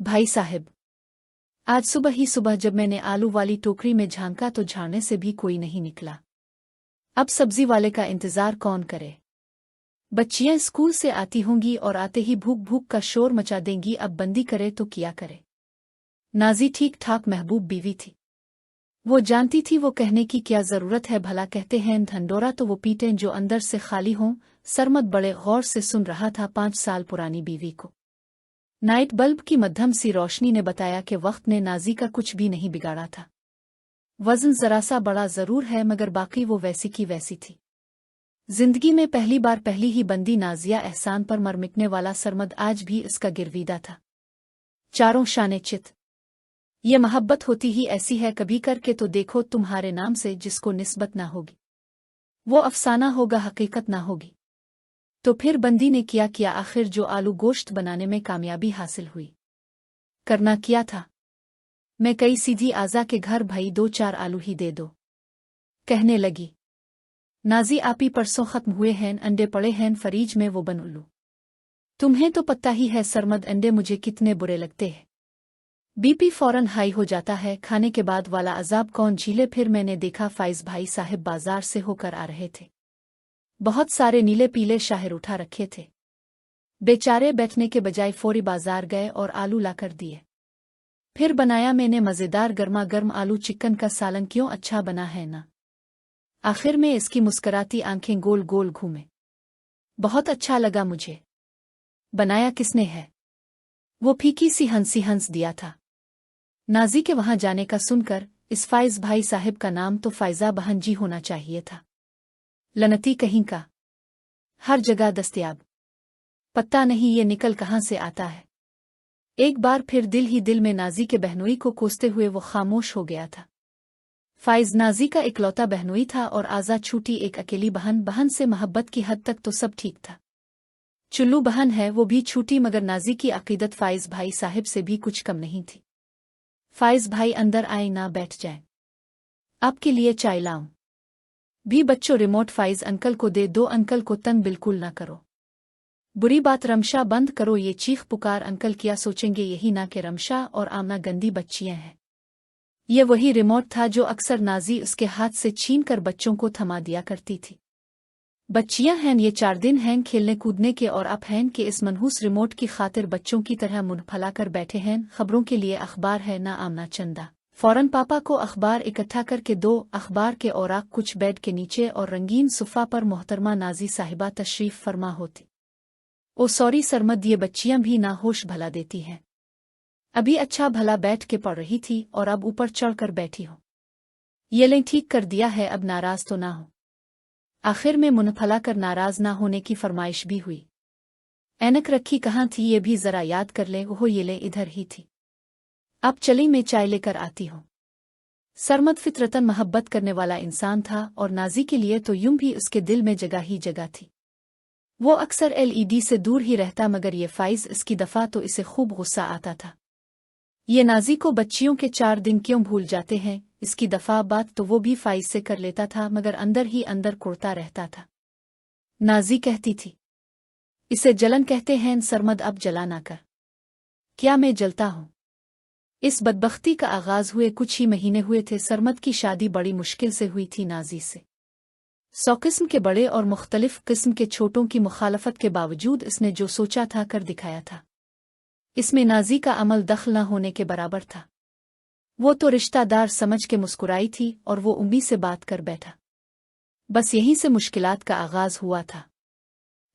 भाई साहब, आज सुबह ही सुबह जब मैंने आलू वाली टोकरी में झांका तो झाड़ने से भी कोई नहीं निकला। अब सब्जी वाले का इंतजार कौन करे? बच्चियां स्कूल से आती होंगी और आते ही भूख भूख का शोर मचा देंगी। अब बंदी करे तो क्या करे? नाजी ठीक ठाक महबूब बीवी थी। वो जानती थी वो कहने की क्या जरूरत है, भला कहते हैं ढंडोरा तो वो पीटें जो अंदर से खाली हों। सरमद बड़े गौर से सुन रहा था 5 साल पुरानी बीवी को। नाइट बल्ब की मध्यम सी रोशनी ने बताया कि वक्त ने नाजी का कुछ भी नहीं बिगाड़ा था। वजन जरा सा बड़ा जरूर है मगर बाकी वो वैसी की वैसी थी। जिंदगी में पहली बार पहली ही बंदी नाजिया एहसान पर मरमिटने वाला सरमद आज भी इसका गिरवीदा था। चारों शाने चित। ये मोहब्बत होती ही ऐसी है, कभी करके तो देखो तुम्हारे नाम से जिसको निस्बत ना होगी वो अफसाना होगा, हकीकत ना होगी। तो फिर बंदी ने किया आखिर जो आलू गोश्त बनाने में कामयाबी हासिल हुई। करना क्या था? मैं कई सीधी आजा के घर भाई 2-4 आलू ही दे दो। कहने लगी नाजी आपी परसों खत्म हुए हैं, अंडे पड़े हैं फरीज में वो बन उल्लू। तुम्हें तो पता ही है सरमद अंडे मुझे कितने बुरे लगते हैं। बीपी फौरन हाई हो जाता है। खाने के बाद वाला अजाब कौन झीले? फिर मैंने देखा फाइज भाई साहब बाजार से होकर आ रहे थे। बहुत सारे नीले पीले शाहिर उठा रखे थे। बेचारे बैठने के बजाय फौरी बाजार गए और आलू लाकर दिए। फिर बनाया मैंने मज़ेदार गर्मा गर्म आलू चिकन का सालन। क्यों अच्छा बना है ना? आखिर में इसकी मुस्कराती आंखें गोल गोल घूमे। बहुत अच्छा लगा मुझे। बनाया किसने है? वो फीकी सी हंस दिया था। नाजी के वहां जाने का सुनकर इस फाइज भाई साहब का नाम तो फायजा बहन जी होना चाहिए था। लनती कहीं का, हर जगह दस्तयाब। पता नहीं ये निकल कहाँ से आता है। एक बार फिर दिल ही दिल में नाजी के बहनोई को कोसते हुए वो खामोश हो गया था। फाइज नाजी का इकलौता बहनोई था और आज़ा छूटी एक अकेली बहन। बहन से मोहब्बत की हद तक तो सब ठीक था। चुल्लू बहन है वो भी छूटी मगर नाजी की अकीदत फाइज भाई साहब से भी कुछ कम नहीं थी। फाइज भाई अंदर आए ना बैठ जाए। आपके लिए चाय लाऊं? भी बच्चों रिमोट फाइज अंकल को दे दो। अंकल को तंग बिल्कुल ना करो। बुरी बात रमशा बंद करो। ये चीख पुकार अंकल क्या सोचेंगे यही ना कि रमशा और आमना गंदी बच्चियां हैं। ये वही रिमोट था जो अक्सर नाजी उसके हाथ से छीन कर बच्चों को थमा दिया करती थी। बच्चियां हैं ये 4 दिन हैं खेलने कूदने के और अब हैं कि इस मनहूस रिमोट की खातिर बच्चों की तरह मुंह फैलाकर बैठे हैं। खबरों के लिए अखबार है ना आमना चंदा। फौरन पापा को अखबार इकट्ठा करके दो। अखबार के औराक कुछ बेड के नीचे और रंगीन सुफ़ा पर मोहतरमा नाजी साहिबा तशरीफ फरमा होती। ओ सॉरी सरमद, ये बच्चियां भी ना होश भला देती हैं। अभी अच्छा भला बैठ के पढ़ रही थी और अब ऊपर चढ़कर बैठी हो। ये लें ठीक कर दिया है, अब नाराज तो ना हो। आखिर में मुंह फैला कर नाराज ना होने की फरमाइश भी हुई। ऐनक रखी कहाँ थी ये भी जरा याद कर ले। ओहो ये ले इधर ही थी। अब चली मैं चाय लेकर आती हूँ। सरमद फितरतन मोहब्बत करने वाला इंसान था और नाजी के लिए तो यूं भी उसके दिल में जगह ही जगह थी। वो अक्सर एलईडी से दूर ही रहता मगर ये फाइज इसकी दफा तो इसे खूब गुस्सा आता था। ये नाजी को बच्चियों के 4 दिन क्यों भूल जाते हैं। इसकी दफा बात तो वो भी फाइज से कर लेता था मगर अंदर ही अंदर कुड़ता रहता था। नाजी कहती थी इसे जलन कहते हैं सरमद, अब जला ना कर। क्या मैं जलता हूँ? इस बदबख्ती का आगाज हुए कुछ ही महीने हुए थे। सरमद की शादी बड़ी मुश्किल से हुई थी नाजी से। 100 किस्म के बड़े और मुख्तलिफ किस्म के छोटों की मुखालफत के बावजूद इसने जो सोचा था कर दिखाया था। इसमें नाजी का अमल दखल न होने के बराबर था। वो तो रिश्तादार समझ के मुस्कुराई थी और वो उम्मी से बात कर बैठा। बस यहीं से मुश्किलात का आगाज हुआ था।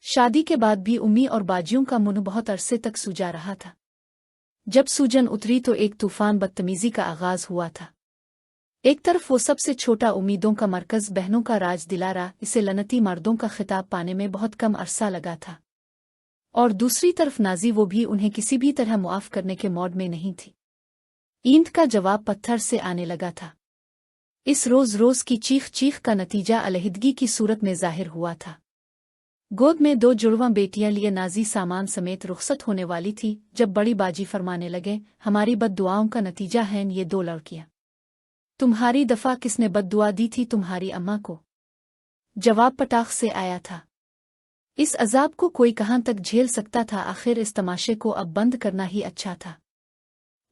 शादी के बाद भी उम्मी और बाजियों का मुंह बहुत अरसे तक सूजा रहा था। जब सूजन उतरी तो एक तूफान बदतमीजी का आगाज हुआ था। एक तरफ वो सबसे छोटा उम्मीदों का मरकज बहनों का राज दिलारा, इसे लनती मर्दों का खिताब पाने में बहुत कम अरसा लगा था, और दूसरी तरफ नाजी वो भी उन्हें किसी भी तरह मुआफ करने के मौड में नहीं थी। ईंट का जवाब पत्थर से आने लगा था। इस रोज रोज की चीख चीख का नतीजा अलहदगी की सूरत में जाहिर हुआ था। गोद में 2 जुड़वां बेटियां लिए नाजी सामान समेत रुखसत होने वाली थी जब बड़ी बाजी फरमाने लगे, हमारी बद्दुआओं का नतीजा हैं ये 2 लड़कियां। तुम्हारी दफा किसने बद्दुआ दी थी? तुम्हारी अम्मा को। जवाब पटाख से आया था। इस अजाब को कोई कहां तक झेल सकता था? आखिर इस तमाशे को अब बंद करना ही अच्छा था।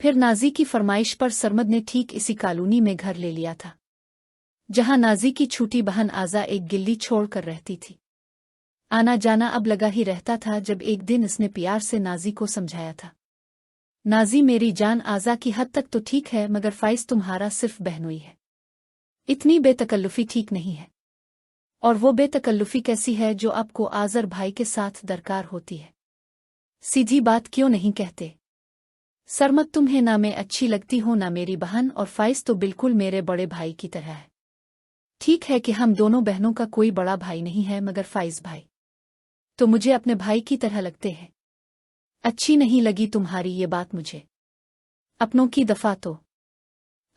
फिर नाजी की फरमाइश पर सरमद ने ठीक इसी कॉलोनी में घर ले लिया था, जहां नाजी की छोटी बहन आज़ा एक गिल्ली छोड़कर रहती थी। आना जाना अब लगा ही रहता था। जब एक दिन इसने प्यार से नाजी को समझाया था, नाजी मेरी जान, आज़ा की हद तक तो ठीक है, मगर फाइज तुम्हारा सिर्फ बहनोई है, इतनी बेतकल्लुफी ठीक नहीं है। और वो बेतकल्लुफी कैसी है जो आपको आज़र भाई के साथ दरकार होती है? सीधी बात क्यों नहीं कहते? सरमद, तुम्हें ना मैं अच्छी लगती हूँ ना मेरी बहन, और फाइज तो बिल्कुल मेरे बड़े भाई की तरह है। ठीक है कि हम दोनों बहनों का कोई बड़ा भाई नहीं है, मगर फाइज भाई तो मुझे अपने भाई की तरह लगते हैं। अच्छी नहीं लगी तुम्हारी ये बात मुझे? अपनों की दफा तो।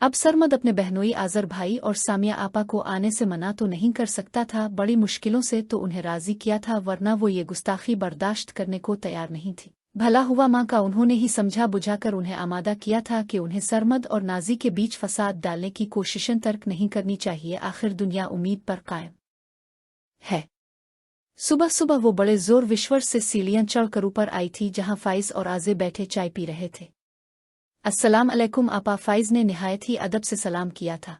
अब सरमद अपने बहनोई आज़र भाई और सामिया आपा को आने से मना तो नहीं कर सकता था, बड़ी मुश्किलों से तो उन्हें राजी किया था, वरना वो ये गुस्ताखी बर्दाश्त करने को तैयार नहीं थी। भला हुआ माँ का उन्होंने ही समझा बुझाकर उन्हें आमादा किया था कि उन्हें सरमद और नाजी के बीच फसाद डालने की कोशिशें तर्क नहीं करनी चाहिए। आखिर दुनिया उम्मीद पर कायम है। सुबह सुबह वो बड़े जोर विश्वर से सीढ़ियां चढ़कर ऊपर आई थी, जहां फाइज और आज़े बैठे चाय पी रहे थे। अस्सलाम अलैकुम आपा, फाइज ने निहायत ही अदब से सलाम किया था।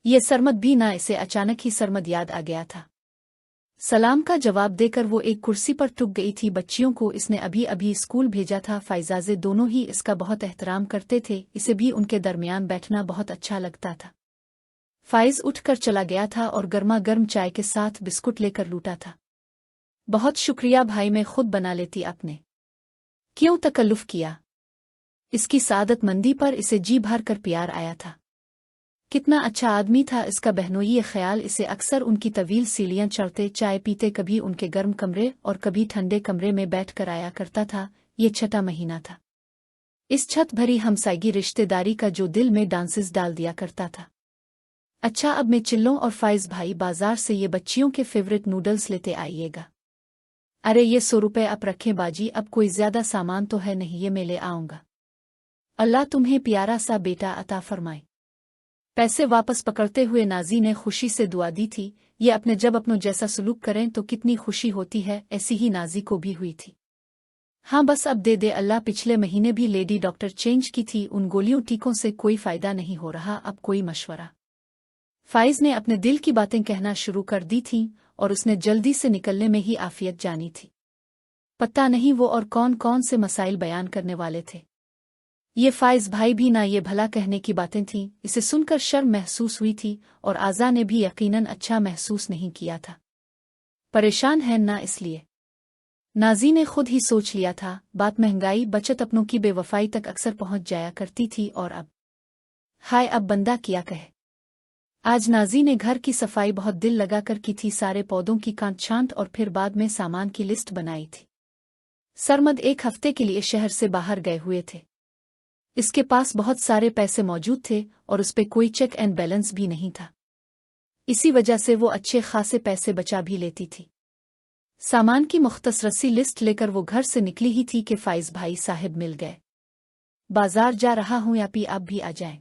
ये सरमद भी ना, इसे अचानक ही सरमद याद आ गया था। सलाम का जवाब देकर वो एक कुर्सी पर टुक गई थी। बच्चियों को इसने अभी अभी स्कूल भेजा था। फाइजाजे दोनों ही इसका बहुत एहतराम करते थे, इसे भी उनके दरमियान बैठना बहुत अच्छा लगता था। फाइज उठकर चला गया था और गर्मा गर्म चाय के साथ बिस्कुट लेकर लूटा था। बहुत शुक्रिया भाई, मैं खुद बना लेती, आपने क्यों तकल्लुफ किया? इसकी सादतमंदी पर इसे जी भर कर प्यार आया था। कितना अच्छा आदमी था इसका बहनोई। ये ख्याल इसे अक्सर उनकी तवील सीढ़ियां चढ़ते चाय पीते कभी उनके गर्म कमरे और कभी ठंडे कमरे में बैठ कर आया करता था। ये छठा महीना था इस छत भरी हमसायगी रिश्तेदारी का जो दिल में डांसेस डाल दिया करता था। अच्छा, अब मैं चिल्लों और फाइज भाई बाजार से ये बच्चियों के फेवरेट नूडल्स लेते आइएगा। अरे ये 100 रुपये आप रखें बाजी, अब कोई ज्यादा सामान तो है नहीं, ये मैं ले आऊंगा। अल्लाह तुम्हें प्यारा सा बेटा अता फरमाए। पैसे वापस पकड़ते हुए नाजी ने खुशी से दुआ दी थी। ये जब अपनों जैसा सलूक करें तो कितनी खुशी होती है, ऐसी ही नाजी को भी हुई थी। हाँ बस अब दे दे अल्लाह। पिछले महीने भी लेडी डॉक्टर चेंज की थी, उन गोलियों टीकों से कोई फायदा नहीं हो रहा, अब कोई मशवरा? फाइज ने अपने दिल की बातें कहना शुरू कर दी थीं और उसने जल्दी से निकलने में ही आफियत जानी थी। पता नहीं वो और कौन कौन से मसाइल बयान करने वाले थे। ये फाइज भाई भी ना, ये भला कहने की बातें थीं। इसे सुनकर शर्म महसूस हुई थी और आज़ा ने भी यकीनन अच्छा महसूस नहीं किया था। परेशान है ना, इसलिए नाजी ने खुद ही सोच लिया था। बात महंगाई बचत अपनों की बेवफाई तक अक्सर पहुंच जाया करती थी। और अब हाय, अब बंदा क्या कहे। आज नाजी ने घर की सफाई बहुत दिल लगाकर की थी, सारे पौधों की कांट छांट और फिर बाद में सामान की लिस्ट बनाई थी। सरमद 1 हफ्ते के लिए शहर से बाहर गए हुए थे। इसके पास बहुत सारे पैसे मौजूद थे और उस पे कोई चेक एंड बैलेंस भी नहीं था। इसी वजह से वो अच्छे खासे पैसे बचा भी लेती थी। सामान की मुख्तसरसी लिस्ट लेकर वो घर से निकली ही थी कि फाइज भाई साहिब मिल गए। बाजार जा रहा हूं या पी, आप भी आ जाएं।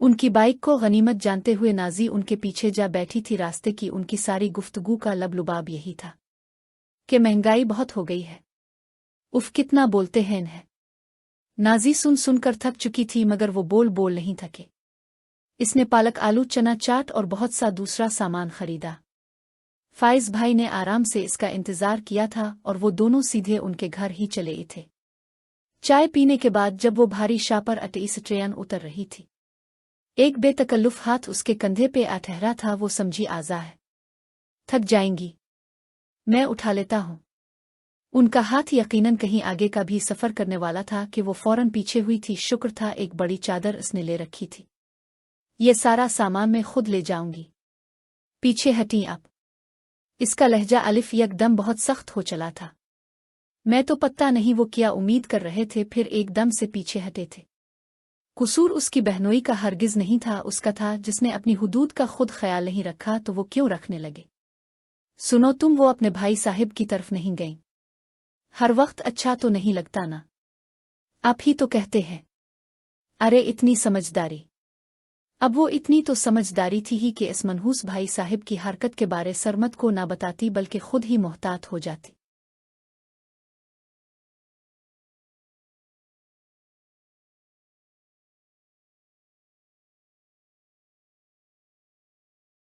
उनकी बाइक को गनीमत जानते हुए नाजी उनके पीछे जा बैठी थी। रास्ते की उनकी सारी गुफ्तगू का लबलुबाब यही था कि महंगाई बहुत हो गई है, उफ कितना बोलते हैं इन्हें। नाजी सुन सुनकर थक चुकी थी, मगर वो बोल नहीं थके। इसने पालक आलू चना चाट और बहुत सा दूसरा सामान खरीदा। फाइज भाई ने आराम से इसका इंतजार किया था और वो दोनों सीधे उनके घर ही चले थे। चाय पीने के बाद जब वो भारी शापर अटेस ट्रेन उतर रही थी, एक बेतकल्लुफ हाथ उसके कंधे पे आ ठहरा था। वो समझी आज़ा है, थक जाएंगी, मैं उठा लेता हूं। उनका हाथ यकीनन कहीं आगे का भी सफर करने वाला था कि वो फौरन पीछे हुई थी। शुक्र था एक बड़ी चादर इसने ले रखी थी। ये सारा सामान मैं खुद ले जाऊंगी, पीछे हटी आप। इसका लहजा अलिफ यकदम बहुत सख्त हो चला था। मैं तो पता नहीं वो क्या उम्मीद कर रहे थे, फिर एकदम से पीछे हटे थे। कसूर उसकी बहनोई का हरगिज नहीं था, उसका था जिसने अपनी हुदूद का खुद ख्याल नहीं रखा, तो वो क्यों रखने लगे। सुनो तुम, वो अपने भाई साहिब की तरफ नहीं गईं। हर वक्त अच्छा तो नहीं लगता ना, आप ही तो कहते हैं। अरे इतनी समझदारी। अब वो इतनी तो समझदारी थी ही कि इस मनहूस भाई साहिब की हरकत के बारे सरमद को ना बताती, बल्कि खुद ही मोहतात हो जाती।